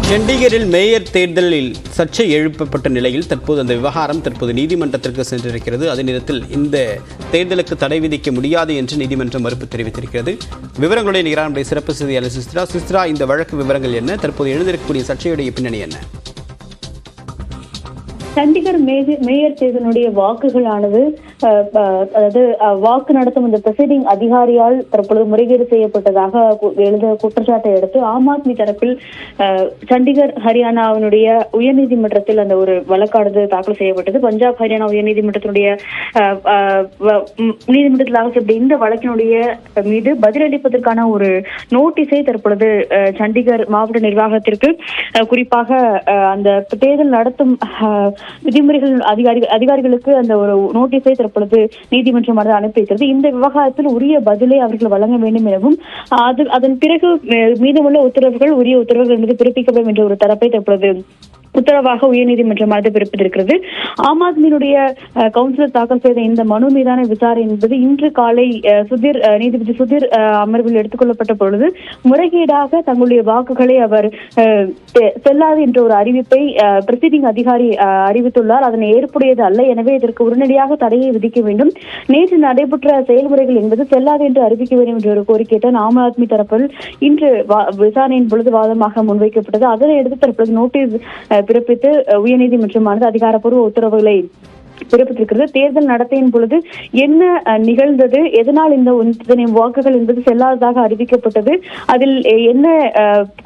சண்டிகரில் மேயர் தேர்தலில் சர்ச்சை எழுப்பப்பட்ட நிலையில் தற்போது அந்த விவகாரம் நீதிமன்றத்திற்கு சென்றிருக்கிறது. அதே நேரத்தில் இந்த தேர்தலுக்கு தடை விதிக்க முடியாது என்று நீதிமன்றம் மறுப்பு தெரிவித்திருக்கிறது. விவரங்களுடைய நிகரான சிறப்பு செய்தியாளர் சிஸ்ரா, இந்த வழக்கு விவரங்கள் என்ன? தற்போது எழுந்திருக்கக்கூடிய சர்ச்சையுடைய பின்னணி என்ன? சண்டிகர் மேயர் தேர்தலுடைய வாக்குகளானது அதாவது வாக்கு நடத்தும் இந்த பிரசைடிங் அதிகாரியால் தற்பொழுது முறைகேடு செய்யப்பட்டதாக எழுத குற்றச்சாட்டை அடுத்து ஆம் ஆத்மி தரப்பில் சண்டிகர் ஹரியானாவினுடைய உயர்நீதிமன்றத்தில் அந்த ஒரு வழக்கானது தாக்கல் செய்யப்பட்டது. பஞ்சாப் ஹரியானா உயர்நீதிமன்றத்தினுடைய நீதிமன்றத்தில் தாக்கல் செய்யப்பட்ட இந்த வழக்கினுடைய மீது பதிலளிப்பதற்கான ஒரு நோட்டீஸை தற்பொழுது சண்டிகர் மாவட்ட நிர்வாகத்திற்கு குறிப்பாக அந்த தேர்தல் நடத்தும் விதிமுறைகள் அதிகாரிகளுக்கு அந்த ஒரு நோட்டீஸை தற்பொழுது நீதிமன்றமானது அனுப்பி இருக்கிறது. இந்த விவகாரத்தில் உரிய பதிலை அவர்கள் வழங்க வேண்டும் எனவும் அதன் பிறகு மீதமுள்ள உத்தரவுகள் உரிய உத்தரவுகள் என்பது பிறப்பிக்கப்படும் என்ற ஒரு தரப்பை தற்பொழுது உத்தரவாக உயர்நீதிமன்றமானது பிறப்பித்திருக்கிறது. ஆம் ஆத்மியினுடைய கவுன்சிலர் தாக்கல் செய்த இந்த மனு மீதான விசாரணை என்பது இன்று காலை நீதிபதி சுதீர் அமர்வில் எடுத்துக்கொள்ளப்பட்ட பொழுது முறைகேடாக தங்களுடைய வாக்குகளை அவர் செல்லாது என்ற ஒரு அறிவிப்பை பிரசிடிங் அதிகாரி அறிவித்துள்ளார். அதனை ஏற்புடையது அல்ல, எனவே இதற்கு உடனடியாக தடையை விதிக்க வேண்டும். நேற்று நடைபெற்ற செயல்முறைகள் என்பது செல்லாது என்று அறிவிக்க வேண்டும் என்ற ஒரு கோரிக்கையுடன் ஆம் ஆத்மி தரப்பில் இன்று விசாரணையின் பொழுது வாதமாக முன்வைக்கப்பட்டது. அதனை அடுத்து தற்பொழுது நோட்டீஸ் பிறப்பித்து உயர்நீதிமன்றமானது அதிகாரப்பூர்வ உத்தரவுகளை பிறப்பித்திருக்கிறது. தேர்தல் நடத்தையின் பொழுது என்ன நிகழ்ந்தது, எதனால் இந்த வாக்குகள் என்பது செல்லாததாக அறிவிக்கப்பட்டது, அதில் என்ன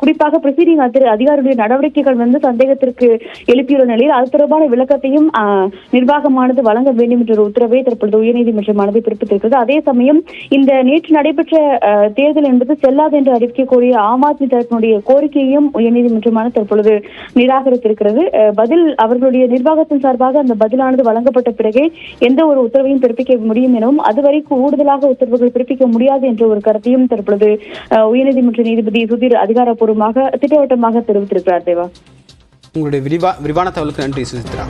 குறிப்பாக பிரசீடிங் அதிகாரிகளுடைய நடவடிக்கைகள் சந்தேகத்திற்கு எழுப்பியுள்ள நிலையில் அது தொடர்பான விளக்கத்தையும் நிர்வாகமானது வழங்க வேண்டும் என்ற ஒரு உத்தரவை தற்பொழுது உயர்நீதிமன்றமானது பிறப்பித்திருக்கிறது. அதே சமயம் இந்த நேற்று நடைபெற்ற தேர்தல் என்பது செல்லாது என்று அறிவிக்கக்கூடிய ஆம் ஆத்மி தரப்பினுடைய கோரிக்கையையும் உயர்நீதிமன்றமானது தற்பொழுது நிராகரித்திருக்கிறது. பதில் அவர்களுடைய நிர்வாகத்தின் சார்பாக அந்த பதிலானது வழங்கப்பட்ட பிறகே எந்த ஒரு உத்தரவையும் பிறப்பிக்க முடியும் எனவும் அதுவரை கூடுதலாக உத்தரவுகள் பிறப்பிக்க முடியாது என்ற ஒரு கருத்தையும் தற்பொழுது உயர்நீதிமன்ற நீதிபதி சுதீர் அதிகாரப்பூர்வமாக திட்டவட்டமாக தெரிவித்திருக்கிறார். தேவா, உங்களுடைய விரிவான தகவலுக்கு நன்றி சுசித்ரா.